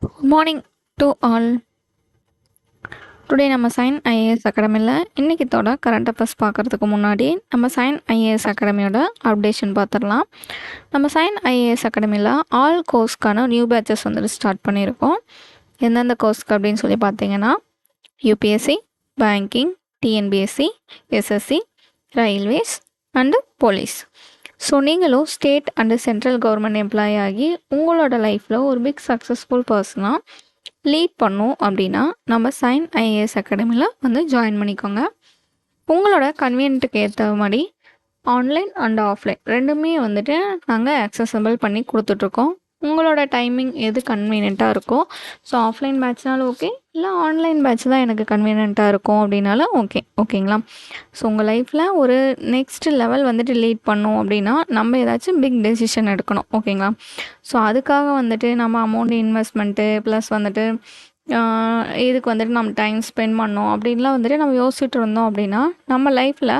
Good morning to all. Today நம்ம Sign IAS அகாடமியில் இன்றைக்கித்தோட current affairs பார்க்குறதுக்கு முன்னாடி நம்ம சைன் ஐஏஎஸ் அகாடமியோட அப்டேஷன் பார்த்துடலாம். நம்ம சைன் ஐஏஎஸ் அகாடமியில் ஆல் கோர்ஸ்க்கான நியூ பேட்சஸ் வந்துட்டு ஸ்டார்ட் பண்ணியிருக்கோம். எந்தெந்த கோர்ஸ்க்கு அப்படின்னு சொல்லி பார்த்தீங்கன்னா UPSC, banking, TNPSC, SSC, railways and police. So நீங்களும் state and central government employee ஆகி உங்களோட லைஃப்பில் ஒரு பிக் சக்ஸஸ்ஃபுல் பர்சனாக லீட் பண்ணோம் அப்படின்னா நம்ம சைன் ஐஏஎஸ் அகாடமியில் வந்து ஜாயின் பண்ணிக்கோங்க. உங்களோட கன்வீனியன்ட்டுக்கு ஏற்ற மாதிரி ஆன்லைன் அண்ட் ஆஃப்லைன் ரெண்டுமே வந்துட்டு நாங்கள் அக்சசபிள் பண்ணி கொடுத்துட்ருக்கோம். உங்களோட டைமிங் எது கன்வீனியண்ட்டாக இருக்கோ, ஸோ ஆஃப்லைன் பேட்ச்னாலும் ஓகே, இல்லை ஆன்லைன் பேட்ச் தான் எனக்கு கன்வீனியண்ட்டாக இருக்கும் அப்படின்னாலும் ஓகேங்களா. ஸோ உங்கள் லைஃப்பில் ஒரு நெக்ஸ்ட் லெவல் வந்துட்டு லீட் பண்ணோம் அப்படின்னா நம்ம ஏதாச்சும் பிக் டெசிஷன் எடுக்கணும், ஓகேங்களா. ஸோ அதுக்காக வந்துட்டு நம்ம அமௌண்ட் இன்வெஸ்ட்மெண்ட்டு ப்ளஸ் வந்துட்டு இதுக்கு வந்துட்டு நம்ம டைம் ஸ்பெண்ட் பண்ணோம் அப்படின்லாம் வந்துட்டு நம்ம யோசிச்சுட்டு இருந்தோம் அப்படின்னா நம்ம லைஃப்பில்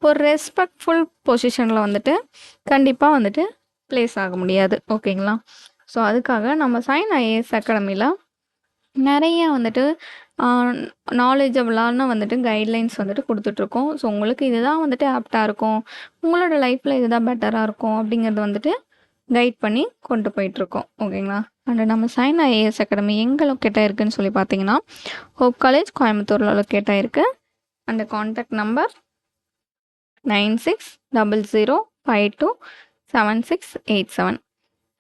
ஒரு ரெஸ்பெக்ட்ஃபுல் பொசிஷனில் வந்துட்டு கண்டிப்பாக வந்துட்டு ப்ளேஸ் ஆக முடியாது, ஓகேங்களா. ஸோ அதுக்காக நம்ம சைன் ஐஏஎஸ் அகாடமியில் நிறைய வந்துட்டு நாலேஜபிளான வந்துட்டு கைட்லைன்ஸ் வந்துட்டு கொடுத்துட்ருக்கோம். ஸோ உங்களுக்கு இதுதான் வந்துட்டு ஆப்டாக இருக்கும், உங்களோட லைஃப்பில் இதுதான் பெட்டராக இருக்கும் அப்படிங்கிறது வந்துட்டு கைட் பண்ணி கொண்டு போயிட்டுருக்கோம், ஓகேங்களா. அண்ட் நம்ம சைன் ஐஏஎஸ் அகாடமி எங்கே லொக்கேட் ஆகிருக்குன்னு சொல்லி பார்த்தீங்கன்னா ஹோப் காலேஜ் கோயம்புத்தூரில் லொக்கேட் ஆகிருக்கு. அந்த கான்டாக்ட் நம்பர் 9600527687.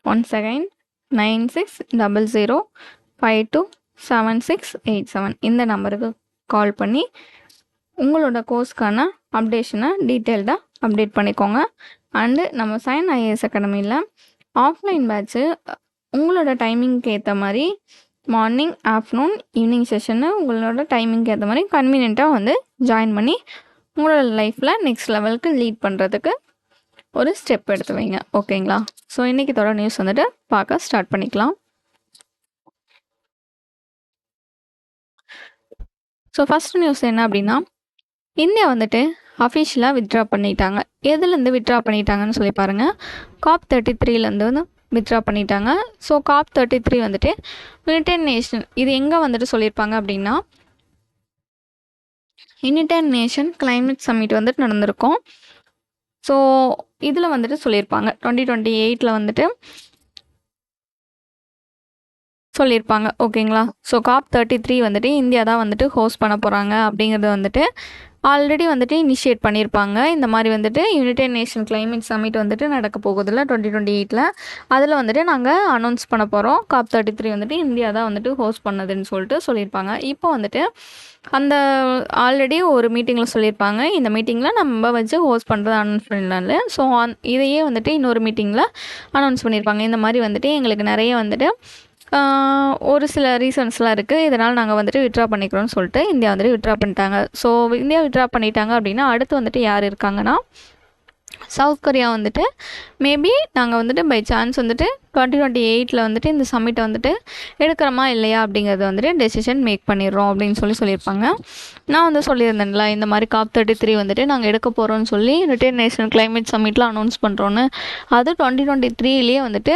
Once again 9600527687. இந்த நம்பருக்கு கால் பண்ணி உங்களோட கோர்ஸ்க்கான அப்டேஷனை டீட்டெயில்டாக அப்டேட் பண்ணிக்கோங்க. அண்டு நம்ம சைன் ஐஏஎஸ் அகாடமியில் ஆஃப்லைன் பேட்ச்சு உங்களோட டைமிங்க்கு ஏற்ற மாதிரி மார்னிங், ஆஃப்டர்நூன், ஈவினிங் செஷன்னு உங்களோட டைமிங்க்கு ஏற்ற மாதிரி கன்வீனியண்ட்டாக வந்து ஜாயின் பண்ணி உங்களோட லைஃப்பில் நெக்ஸ்ட் லெவலுக்கு லீட் பண்ணுறதுக்கு ஒரு ஸ்டெப் எடுத்து வைங்க, ஓகேங்களா. ஸோ இன்றைக்கி தொடர் நியூஸ் வந்துட்டு பார்க்க ஸ்டார்ட் பண்ணிக்கலாம். ஸோ ஃபஸ்ட் நியூஸ் என்ன அப்படின்னா, இந்தியா வந்துட்டு அஃபிஷியலாக வித்ட்ரா பண்ணிட்டாங்க. எதுலேருந்து வித்ட்ரா பண்ணிட்டாங்கன்னு சொல்லி பாருங்கள். COP33 வந்து வித்ட்ரா பண்ணிட்டாங்க. ஸோ COP33 வந்துட்டு யுனைடெட் நேஷன், இது எங்கே வந்துட்டு சொல்லியிருப்பாங்க அப்படின்னா யுனைடெட் நேஷன் கிளைமேட் சம்மிட் வந்துட்டு நடந்திருக்கும். ஸோ இதில் வந்துட்டு சொல்லியிருப்பாங்க 2028 வந்துட்டு சொல்லியிருப்பாங்க, ஓகேங்களா. ஸோ COP33 வந்துட்டு இந்தியா தான் வந்துட்டு ஹோஸ்ட் பண்ண போகிறாங்க அப்படிங்கிறது வந்துட்டு ஆல்ரெடி வந்துட்டு இனிஷியேட் பண்ணியிருப்பாங்க. இந்த மாதிரி வந்துட்டு யுனைடெட் நேஷன் கிளைமேட் சம்மிட் வந்துட்டு நடக்க போகுதில்ல 2028. அதில் வந்துட்டு நாங்கள் அனௌன்ஸ் பண்ண போகிறோம். COP33 வந்துட்டு இந்தியா தான் வந்துட்டு ஹோஸ்ட் பண்ணதுன்னு சொல்லிட்டு சொல்லியிருப்பாங்க. இப்போ வந்துட்டு அந்த ஆல்ரெடி ஒரு மீட்டிங்கில் சொல்லியிருப்பாங்க, இந்த மீட்டிங்கில் நம்ம வச்சு ஹோஸ்ட் பண்ணுறது அனௌன்ஸ் பண்ணிடலாம்ல. ஸோ இதையே வந்துட்டு இன்னொரு மீட்டிங்கில் அனௌன்ஸ் பண்ணியிருப்பாங்க. இந்த மாதிரி வந்துட்டு எங்களுக்கு நிறைய வந்துட்டு ஒரு சில ரீசன்ஸ்லாம் இருக்குது, இதனால் நாங்கள் வந்துட்டு வித்ட்ரா பண்ணிக்கிறோன்னு சொல்லிட்டு இந்தியா வந்துட்டு வித்ட்ரா பண்ணிட்டாங்க. ஸோ இந்தியா வித்ட்ரா பண்ணிட்டாங்க அப்படின்னா அடுத்து வந்துட்டு யார் இருக்காங்கன்னா சவுத் கொரியா வந்துட்டு மேபி நாங்கள் வந்துட்டு பை சான்ஸ் வந்துட்டு 2028 வந்துட்டு இந்த சம்மிட்டை வந்துட்டு எடுக்கிறோமா இல்லையா அப்படிங்கிறது வந்துட்டு டெசிஷன் மேக் பண்ணிடுறோம் அப்படின்னு சொல்லியிருப்பாங்க. நான் வந்து சொல்லியிருந்தேன்ல இந்த மாதிரி COP33 வந்துட்டு நாங்கள் எடுக்க போகிறோன்னு சொல்லி யுனைடெட் நேஷன் கிளைமேட் சம்மிட்டில் அனௌன்ஸ் பண்ணுறோன்னு. அது 2023 வந்துட்டு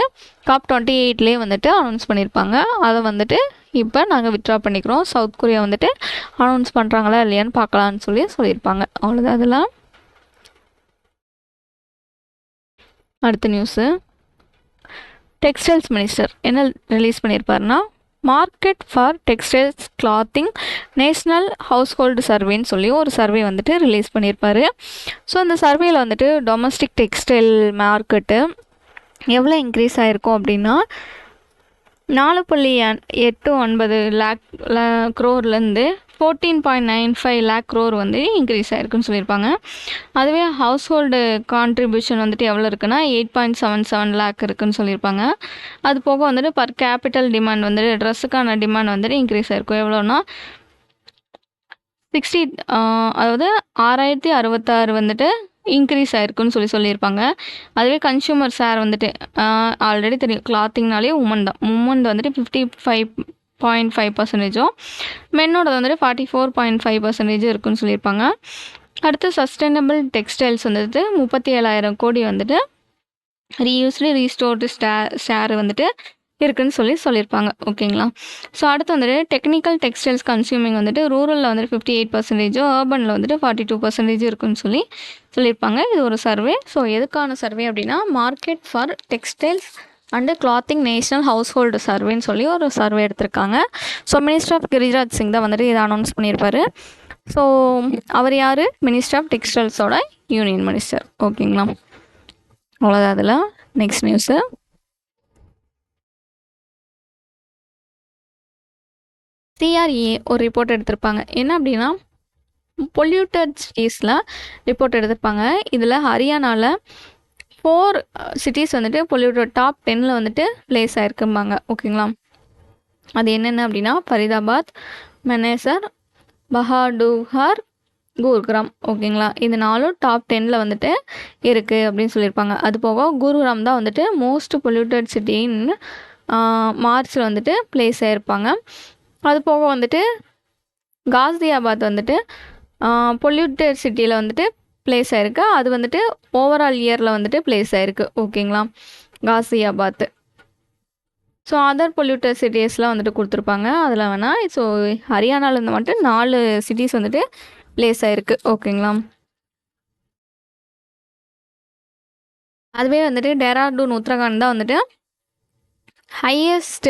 COP28 வந்துட்டு அனௌன்ஸ் பண்ணியிருப்பாங்க. அதை வந்துட்டு இப்போ நாங்கள் வித்ட்ரா பண்ணிக்கிறோம், சவுத் கொரியா வந்துட்டு அனௌன்ஸ் பண்ணுறாங்களா இல்லையான்னு பார்க்கலான்னு சொல்லியிருப்பாங்க. அவ்வளோதான். அதெல்லாம் அடுத்த நியூஸு, டெக்ஸ்டைல்ஸ் மினிஸ்டர் என்ன ரிலீஸ் பண்ணியிருப்பாருன்னா market for textiles clothing national household சர்வேன்னு சொல்லி ஒரு சர்வே வந்துட்டு ரிலீஸ் பண்ணியிருப்பார். ஸோ அந்த சர்வேயில் வந்துட்டு டொமஸ்டிக் டெக்ஸ்டைல் மார்க்கெட்டு எவ்வளோ இன்க்ரீஸ் ஆகிருக்கும் அப்படின்னா 4.89 லேக் க்ரோர்லேருந்து 14.95 லேக் க்ரோர் வந்து இன்க்ரீஸ் ஆகிருக்குன்னு சொல்லியிருப்பாங்க. அதுவே ஹவுஸ் ஹோல்டு கான்ட்ரிபியூஷன் வந்துட்டு எவ்வளோ இருக்குன்னா 8.77 லேக் இருக்குதுன்னு சொல்லியிருப்பாங்க. அது போக வந்துட்டு பர் கேபிட்டல் டிமாண்ட் வந்துட்டு ட்ரெஸ்ஸுக்கான டிமாண்ட் வந்துட்டு இன்க்ரீஸ் ஆகிருக்கும். எவ்வளோன்னா 60, அதாவது 6066 வந்துட்டு இன்க்ரீஸ் ஆகிருக்குன்னு சொல்லியிருப்பாங்க. அதுவே கன்சியூமர் ஷேர் வந்துட்டு ஆல்ரெடி தெரியும் கிளாத்திங்னாலே உமன் வந்துட்டு 55.5%, மென்னோட வந்துட்டு 44.5% இருக்குன்னு சொல்லியிருப்பாங்க. அடுத்து சஸ்டைனபிள் டெக்ஸ்டைல்ஸ் வந்துட்டு 37,000 கோடி வந்துட்டு ரீயூஸ்டு ரீஸ்டோர்டு ஷேர் வந்துட்டு இருக்குன்னு சொல்லியிருப்பாங்க. ஓகேங்களா? ஸோ அடுத்து வந்துட்டு டெக்னிக்கல் டெக்ஸ்டைல்ஸ் கன்சியூமிங் வந்துட்டு ரூரலில் வந்துட்டு 58%, அர்பனில் வந்துட்டு 42% இருக்குன்னு சொல்லியிருப்பாங்க. இது ஒரு சர்வே. ஸோ எதுக்கான சர்வே அப்படின்னா market for textiles and clothing national household சர்வேன்னு சொல்லி ஒரு சர்வே எடுத்திருக்காங்க. So minister of Giriraj Singh தான் வந்துட்டு இதை அனௌன்ஸ் பண்ணியிருப்பாரு. ஸோ அவர் யார்? மினிஸ்டர் ஆஃப் டெக்ஸ்டைல்ஸோட யூனியன் மினிஸ்டர். ஓகேங்களா? அவ்வளோதான் அதில். Next news. சிஆர்இஏ ஒரு ரிப்போர்ட் எடுத்திருப்பாங்க. என்ன அப்படின்னா பொல்யூட்டட் சிட்டிஸில் ரிப்போர்ட் எடுத்திருப்பாங்க. இதில் ஹரியானாவில் 4 சிட்டிஸ் வந்துட்டு பொல்யூட்டட் டாப் 10ல் வந்துட்டு பிளேஸ் ஆகிருக்கும்பாங்க. ஓகேங்களா? அது என்னென்ன அப்படின்னா ஃபரிதாபாத், மனேசர், பஹாடுஹார், குருகிராம். ஓகேங்களா? இது 4 டாப் 10ல் வந்துட்டு இருக்குது அப்படின்னு சொல்லியிருப்பாங்க. அது போக குருகிராம் தான் வந்துட்டு மோஸ்ட் பொல்யூட்டட் சிட்டின்னு மார்ச்சில் வந்துட்டு பிளேஸ் ஆகிருப்பாங்க. அது போக வந்துட்டு காசியாபாத் வந்துட்டு பொல்யூட்டட் சிட்டியில் வந்துட்டு பிளேஸ் ஆகிருக்கு. அது வந்துட்டு ஓவரால் இயரில் வந்துட்டு பிளேஸ் ஆகிருக்கு. ஓகேங்களா? காசியாபாத். ஸோ அதர் பொல்யூட்டட் சிட்டிஸ்லாம் வந்துட்டு கொடுத்துருப்பாங்க. அதில் வேணால் ஸோ ஹரியானாவிலேருந்து வந்துட்டு 4 சிட்டிஸ் வந்துட்டு பிளேஸ் ஆகிருக்கு. ஓகேங்களா? அதுவே வந்துட்டு டேராடூன், உத்தரகாண்ட் தான் வந்துட்டு ஹையஸ்ட்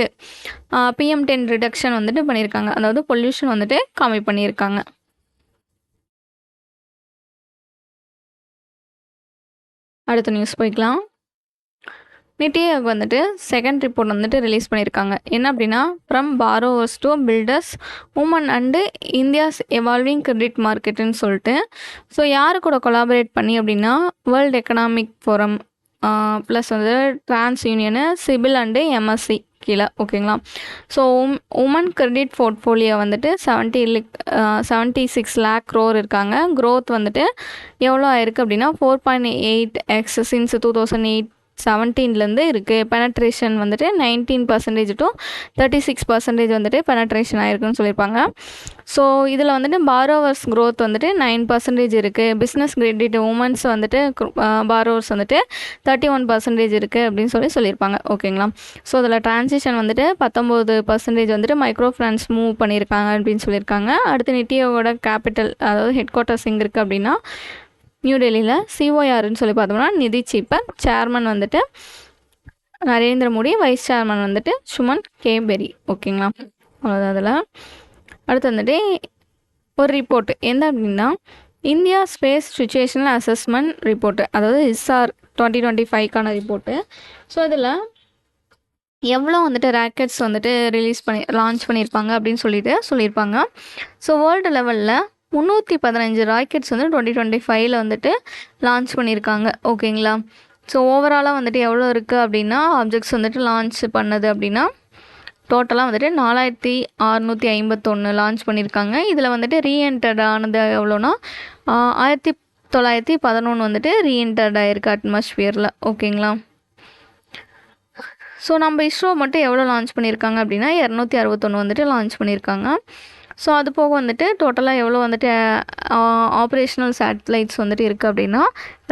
PM10 ரிடக்ஷன் வந்துட்டு பண்ணியிருக்காங்க. அதாவது பொல்யூஷன் வந்துட்டு கம்மி பண்ணியிருக்காங்க. அடுத்த நியூஸ் போய்க்கலாம். நித்தி ஆயோக் வந்துட்டு செகண்ட் ரிப்போர்ட் வந்துட்டு ரிலீஸ் பண்ணியிருக்காங்க. என்ன அப்படின்னா from borrowers to builders women and India's evolving credit மார்க்கெட்டுன்னு சொல்லிட்டு. ஸோ யாரு கூட கொலாபரேட் பண்ணி அப்படின்னா வேர்ல்டு எக்கனாமிக் ஃபோரம் ப்ளஸ் வந்து TransUnion, CIBIL and MSC கீழே. ஓகேங்களா? ஸோ உமன் கிரெடிட் போர்ட்ஃபோலியோ வந்துட்டு 76 lakh crore இருக்காங்க. க்ரோத் வந்துட்டு எவ்வளோ ஆயிருக்கு அப்படின்னா 4.8x சின்ஸ் 2017 இருக்குது. பெனட்ரேஷன் வந்துட்டு 19% to 36% வந்துட்டு பெனட்ரேஷன் ஆயிருக்குன்னு சொல்லியிருப்பாங்க. ஸோ இதில் வந்துட்டு பாரோவர்ஸ் க்ரோத் வந்துட்டு 9% இருக்குது. பிஸ்னஸ் கிரெடிட் உமன்ஸ் வந்துட்டு பாரோவர்ஸ் வந்துட்டு 31% இருக்குது அப்படின்னு சொல்லியிருப்பாங்க. ஓகேங்களா? ஸோ அதில் டிரான்சிஷன் வந்துட்டு 19% வந்துட்டு மைக்ரோ ஃபினான்ஸ் மூவ் பண்ணியிருக்காங்க அப்படின்னு சொல்லியிருக்காங்க. அடுத்து நித்தியோட கேபிட்டல் அதாவது ஹெட் குவார்ட்டர்ஸ் எங்கே இருக்குது அப்படின்னா நியூ டெல்லியில். CORன்னு சொல்லி பார்த்தோம்னா நிதி சீப்பர், சேர்மன் வந்துட்டு நரேந்திர மோடி, வைஸ் சேர்மன் வந்துட்டு சுமன் கே பெரி. ஓகேங்களா? அவ்வளோதான். அதில் அடுத்து வந்துட்டு ஒரு ரிப்போர்ட் என்ன அப்படின்னா India space situational assessment report, அதாவது ISAR 2025க்கான ரிப்போர்ட்டு. ஸோ இதில் எவ்வளோ வந்துட்டு ராக்கெட்ஸ் வந்துட்டு லான்ச் பண்ணியிருப்பாங்க அப்படின்னு சொல்லியிருப்பாங்க. ஸோ வேர்ல்டு லெவலில் 315 ராக்கெட்ஸ் வந்து 2025ல் வந்துட்டு லான்ச் பண்ணியிருக்காங்க. ஓகேங்களா? ஸோ ஓவராலாக வந்துட்டு எவ்வளோ இருக்குது அப்படின்னா ஆப்ஜெக்ட்ஸ் வந்துட்டு லான்ச் பண்ணது அப்படின்னா டோட்டலாக வந்துட்டு 4651 லான்ச் பண்ணியிருக்காங்க. இதில் வந்துட்டு ரீஎன்டர்ட் ஆனது எவ்வளோனா 1911 வந்துட்டு ரீஎன்டர்ட் ஆகிருக்கு அட்மாஸ்பியரில். ஓகேங்களா? ஸோ நம்ம இஸ்ரோ மட்டும் எவ்வளோ லான்ச் பண்ணியிருக்காங்க அப்படின்னா 261 வந்துட்டு லான்ச் பண்ணியிருக்காங்க. ஸோ அது போக வந்துட்டு டோட்டலாக எவ்வளோ வந்துட்டு ஆப்ரேஷ்னல் சேட்டலைட்ஸ் வந்துட்டு இருக்குது அப்படின்னா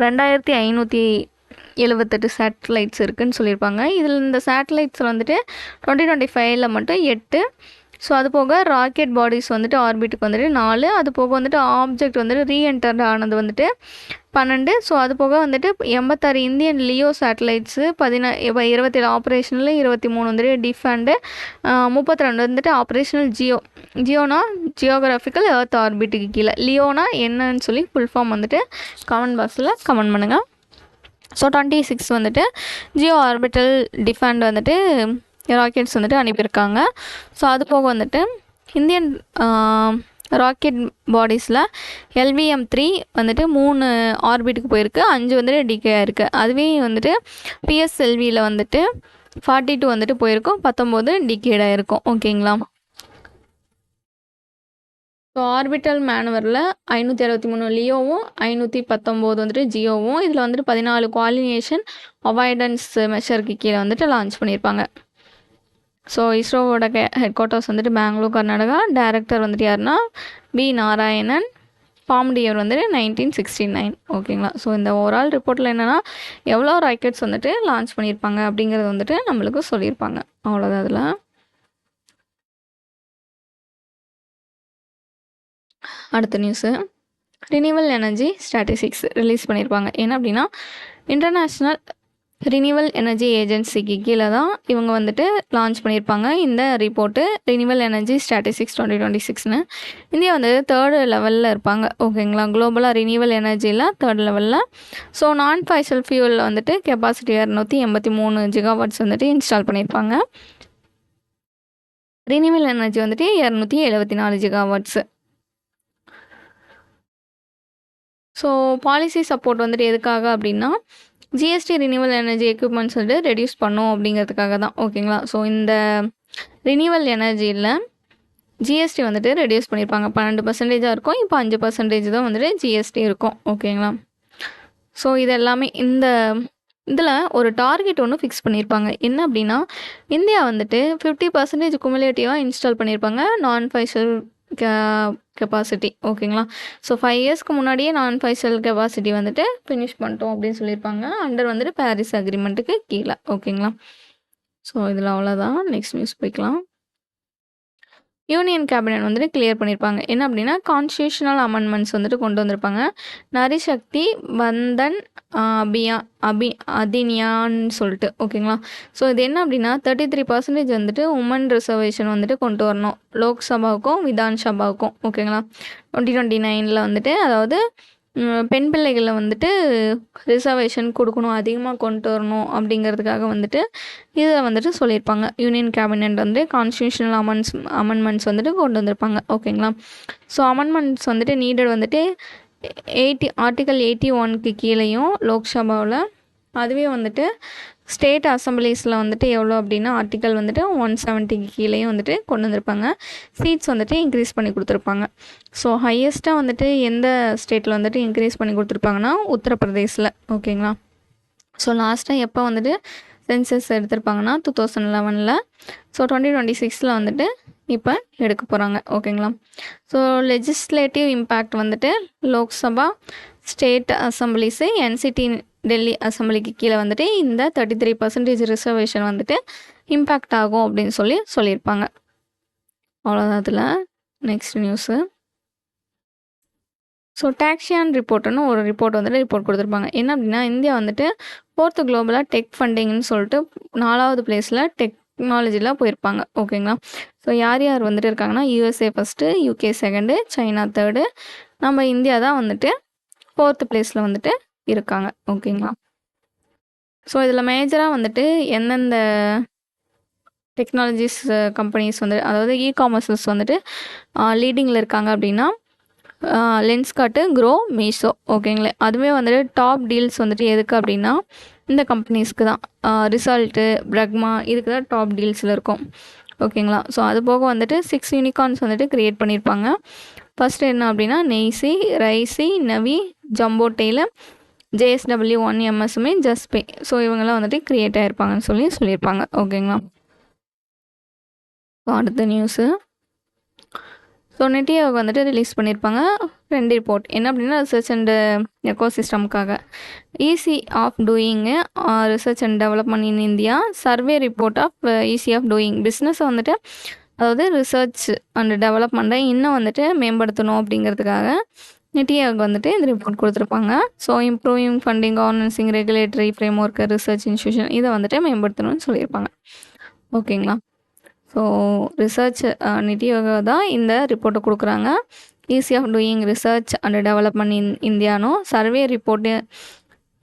2578 சேட்டலைட்ஸ் இருக்குதுன்னு சொல்லியிருப்பாங்க. இதில் இந்த சேட்டலைட்ஸில் வந்துட்டு 2025ல் மட்டும் 8. ஸோ அது போக ராக்கெட் பாடிஸ் வந்துட்டு ஆர்பிட்டுக்கு வந்துட்டு 4. அது போக வந்துட்டு ஆப்ஜெக்ட் வந்துட்டு ரீஎன்டர்ட் ஆனது வந்துட்டு 12. ஸோ அது போக வந்துட்டு 86 இந்தியன் லியோ சேட்டலைட்ஸு, 27 ஆப்ரேஷனல், 23 வந்துட்டு டிஃபண்டு, 32 வந்துட்டு ஆப்ரேஷனல் ஜியோனா ஜியோகிராஃபிக்கல் எர்த் ஆர்பிட்டுக்கு கீழே. லியோனா என்னன்னு சொல்லி ஃபுல் ஃபார்ம் வந்துட்டு கமெண்ட் பாக்ஸில் கமெண்ட் பண்ணுங்கள். ஸோ 26 வந்துட்டு ஜியோ ஆர்பிட்டல் டிஃபண்ட் வந்துட்டு ராக்கெட்ஸ் வந்துட்டு அனுப்பியிருக்காங்க. ஸோ அது போக வந்துட்டு இந்தியன் ராக்கெட் பாடிஸில் LVM-3 வந்துட்டு 3 ஆர்பிட்டுக்கு போயிருக்கு, 5 வந்துட்டு டிகே ஆயிருக்கு. அதுவே வந்துட்டு PSLVயில் வந்துட்டு 42 வந்துட்டு போயிருக்கும், 19 டிகேட் ஆகிருக்கும். ஓகேங்களா? ஸோ ஆர்பிட்டல் மேனுவரில் 563 லியோவும் 519 வந்துட்டு ஜியோவும், இதில் வந்துட்டு 14 கோஆர்டினேஷன் அவாய்டன்ஸ் மெஷருக்கு கீழே வந்துட்டு லான்ச் பண்ணியிருப்பாங்க. ஸோ இஸ்ரோவோட ஹெட் குவார்ட்டர்ஸ் வந்துட்டு பெங்களூர், கர்நாடகா. டைரக்டர் வந்துட்டு யாருன்னா B. நாராயணன். ஃபார்ம்டு இயர் வந்துட்டு 1969. ஓகேங்களா. ஸோ இந்த ஓவரால் ரிப்போர்ட்டில் என்னென்னா எவ்வளோ ராக்கெட்ஸ் வந்துட்டு லான்ச் பண்ணியிருப்பாங்க அப்படிங்கிறது வந்துட்டு நம்மளுக்கு சொல்லியிருப்பாங்க. அவ்வளோதான் அதில். அடுத்த news, renewal energy statistics release பண்ணியிருப்பாங்க. என்ன அப்படின்னா இன்டர்நேஷ்னல் ரினியூவல் எனர்ஜி ஏஜென்சிக்கு கீழே தான் இவங்க வந்துட்டு லான்ச் பண்ணியிருப்பாங்க இந்த ரிப்போர்ட்டு, ரினியூவல் எனர்ஜி ஸ்டாட்டிஸ்டிக்ஸ் 2026ன்னு. இந்தியா வந்து 3rd லெவலில் இருப்பாங்க. ஓகேங்களா. குளோபலாக ரினியூவல் எனர்ஜியில் 3rd லெவலில். ஸோ நான் ஃபாசில் ஃபியூல் வந்துட்டு கெப்பாசிட்டி 283 ஜிகாவாட்ஸ் வந்துட்டு இன்ஸ்டால் பண்ணியிருப்பாங்க. ரினியூவல் எனர்ஜி வந்துட்டு 274 ஜிகாவாட்ஸு. ஸோ பாலிசி சப்போர்ட் வந்துட்டு எதுக்காக அப்படின்னா ஜிஎஸ்டி ரினியூவல் எனர்ஜி எக்யூப்மெண்ட்ஸ் வந்துட்டு ரெடியூஸ் பண்ணும் அப்படிங்கிறதுக்காக தான். ஓகேங்களா. ஸோ இந்த ரினியூவல் எனர்ஜியில் ஜிஎஸ்டி வந்துட்டு ரெடியூஸ் பண்ணியிருப்பாங்க. 12% இருக்கும். இப்போ 5% தான் வந்துட்டு ஜிஎஸ்டி இருக்கும். ஓகேங்களா. ஸோ இது எல்லாமே இதில் ஒரு டார்கெட் ஒன்று ஃபிக்ஸ் பண்ணியிருப்பாங்க. என்ன அப்படின்னா இந்தியா வந்துட்டு 50% குமுலேட்டிவாக இன்ஸ்டால் பண்ணியிருப்பாங்க நான் ஃபாசில் கெப்பாசிட்டி. ஓகேங்களா. ஸோ 5 இயர்ஸ்க்கு முன்னாடியே நான் ஃபாசில் கெப்பாசிட்டி வந்துட்டு ஃபினிஷ் பண்ணிட்டோம் அப்படின்னு சொல்லியிருப்பாங்க. அண்டர் வந்துட்டு பாரிஸ் அக்ரிமெண்ட்டுக்கு கீழே. ஓகேங்களா. ஸோ இதில் அவ்வளோதான். நெக்ஸ்ட் நியூஸ் போய்க்கலாம். யூனியன் கேபினட் வந்துட்டு கிளியர் பண்ணியிருப்பாங்க. என்ன அப்படின்னா கான்ஸ்டியூஷனல் அமெண்ட்மெண்ட்ஸ் வந்துட்டு கொண்டு வந்திருப்பாங்க. நரி சக்தி பந்தன் அதினியான்னு சொல்லிட்டு. ஓகேங்களா. ஸோ இது என்ன அப்படின்னா 33% வந்துட்டு உமன் ரிசர்வேஷன் வந்துட்டு கொண்டு வரணும் லோக்சபாவுக்கும் விதான் சபாவுக்கும். ஓகேங்களா. 2029 வந்துட்டு, அதாவது பெண் பிள்ளைகளை வந்துட்டு ரிசர்வேஷன் கொடுக்கணும், அதிகமாக கொண்டு வரணும் அப்படிங்கிறதுக்காக வந்துட்டு இதை வந்துட்டு சொல்லியிருப்பாங்க. யூனியன் கேபினட் வந்து கான்ஸ்டியூஷனல் அமெண்ட்மெண்ட்ஸ் வந்துட்டு கொண்டு வந்திருப்பாங்க. ஓகேங்களா. ஸோ அமெண்ட்மெண்ட்ஸ் வந்துட்டு நீடட் வந்துட்டு ஆர்டிக்கல் 81க்கு கீழேயும் லோக்சபாவில், அதுவே வந்துட்டு ஸ்டேட் அசம்பிளிஸில் வந்துட்டு எவ்வளோ அப்படின்னா ஆர்டிக்கல் வந்துட்டு 170க்கு கீழேயும் வந்துட்டு கொண்டு வந்திருப்பாங்க. சீட்ஸ் வந்துட்டு இன்க்ரீஸ் பண்ணி கொடுத்துருப்பாங்க. ஸோ ஹையஸ்ட்டாக வந்துட்டு எந்த ஸ்டேட்டில் வந்துட்டு இன்க்ரீஸ் பண்ணி கொடுத்துருப்பாங்கன்னா உத்தரப்பிரதேசில். ஓகேங்களா. ஸோ லாஸ்ட்டாக எப்போ வந்துட்டு சென்சஸ் எடுத்திருப்பாங்கன்னா 2011. ஸோ 2026 வந்துட்டு இப்போ எடுக்க போகிறாங்க. ஓகேங்களா. ஸோ லெஜிஸ்லேட்டிவ் இம்பேக்ட் வந்துட்டு லோக்சபா, ஸ்டேட் அசம்பிளிஸு, என்சிடி டெல்லி அசம்பிளிக்கு கீழே வந்துட்டு இந்த 33% ரிசர்வேஷன் வந்துட்டு இம்பேக்ட் ஆகும் அப்படின்னு சொல்லியிருப்பாங்க. அவ்வளோதான் அதில். நெக்ஸ்ட் நியூஸு, ஸோ டாக்ஸியான் ரிப்போர்ட்டுன்னு ஒரு ரிப்போர்ட் கொடுத்துருப்பாங்க. என்ன அப்படின்னா இந்தியா வந்துட்டு 4th குளோபலாக டெக் ஃபண்டிங்னு சொல்லிட்டு 4வது பிளேஸில் டெக்னாலஜியில் போயிருப்பாங்க. ஓகேங்களா. ஸோ யார் யார் வந்துட்டு இருக்காங்கன்னா USA first, UK second, China 3rd, நம்ம இந்தியா தான் வந்துட்டு 4th பிளேஸில் வந்துட்டு இருக்காங்க. ஓகேங்களா. ஸோ இதில் மேஜராக வந்துட்டு எந்தெந்த டெக்னாலஜிஸ் கம்பெனிஸ் வந்து, அதாவது இ-காமர்ஸஸ் வந்துட்டு லீடிங்கில் இருக்காங்க அப்படின்னா லென்ஸ்கார்ட்டு, க்ரோ, மீஷோ. ஓகேங்களா. அதுவே வந்துட்டு டாப் டீல்ஸ் வந்துட்டு எதுக்கு அப்படின்னா இந்த கம்பெனிஸ்க்கு தான். ரிசல்ட்டு, பிரக்மா, இதுக்கு தான் டாப் டீல்ஸில் இருக்கும். ஓகேங்களா. ஸோ அது போக வந்துட்டு 6 யூனிகார்ன்ஸ் வந்துட்டு க்ரியேட் பண்ணியிருப்பாங்க. ஃபஸ்ட்டு என்ன அப்படின்னா நெய்சி, ரைசி, நவி, ஜம்போ டெய்ல, JSW 1 MSமே, ஜஸ்பே. ஸோ இவங்கெல்லாம் வந்துட்டு க்ரியேட் ஆகிருப்பாங்கன்னு சொல்லியிருப்பாங்க. ஓகேங்களா. ஸோ அடுத்த நியூஸு, ஸோ நித்தி ஆயோக் வந்துட்டு ரிலீஸ் பண்ணியிருப்பாங்க 2 ரிப்போர்ட். என்ன அப்படின்னா ரிசர்ச் அண்டு எக்கோசிஸ்டம்காக ease of doing research and development in India, survey report of ease of doing பிஸ்னஸை வந்துட்டு, அதாவது ரிசர்ச் அண்ட் டெவலப்மெண்ட்டை இன்னும் வந்துட்டு மேம்படுத்தணும் அப்படிங்கிறதுக்காக நித்தி ஆயோக் வந்துட்டு இந்த ரிப்போர்ட் கொடுத்துருப்பாங்க. So improving funding, governancing, regulatory framework, research institution, இதை வந்துட்டு மேம்படுத்தணும்னு சொல்லியிருப்பாங்க. ஓகேங்களா. ஸோ ரிசர்ச் நித்தி ஆயோக் தான் இந்த ரிப்போர்ட்டை கொடுக்குறாங்க. Ease of doing research and development in இந்தியானும், survey report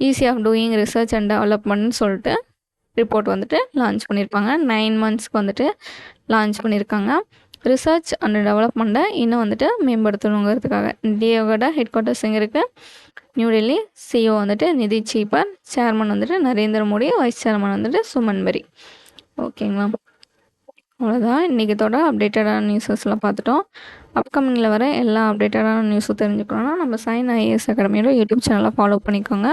ease of doing research and டெவலப்மெண்ட்னு சொல்லிட்டு ரிப்போர்ட் வந்துட்டு லான்ச் பண்ணியிருப்பாங்க. 9 monthsக்கு வந்துட்டு லான்ச் பண்ணியிருக்காங்க. ரிசர்ச் அண்ட் டெவலப்மெண்ட்டை இன்னும் வந்துட்டு மேம்படுத்தணுங்கிறதுக்காக. நித்தி ஆயோகோட ஹெட் குவார்ட்டர்ஸ் எங்கே இருக்குது? நியூ டெல்லி. CEO வந்துட்டு நிதி சீப்பர், சேர்மன் வந்துட்டு நரேந்திர மோடி, வைஸ் சேர்மன் வந்துட்டு சுமன் பெரி. ஓகேங்களா. அவ்வளோதான். இன்றைக்கத்தோட அப்டேட்டடான நியூஸஸ்லாம் பார்த்துட்டோம். அப்கமிங்கில் வர எல்லா அப்டேட்டடான நியூஸும் தெரிஞ்சுக்கணுன்னா நம்ம சைன் IAS அகாடமியோட யூடியூப் சேனலை ஃபாலோ பண்ணிக்கோங்க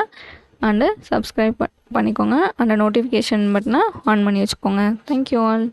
அண்டு சப்ஸ்கிரைப் பண்ணிக்கோங்க. அண்ட் நோட்டிஃபிகேஷன் பட்டனை ஆன் பண்ணி வச்சுக்கோங்க. Thank you all.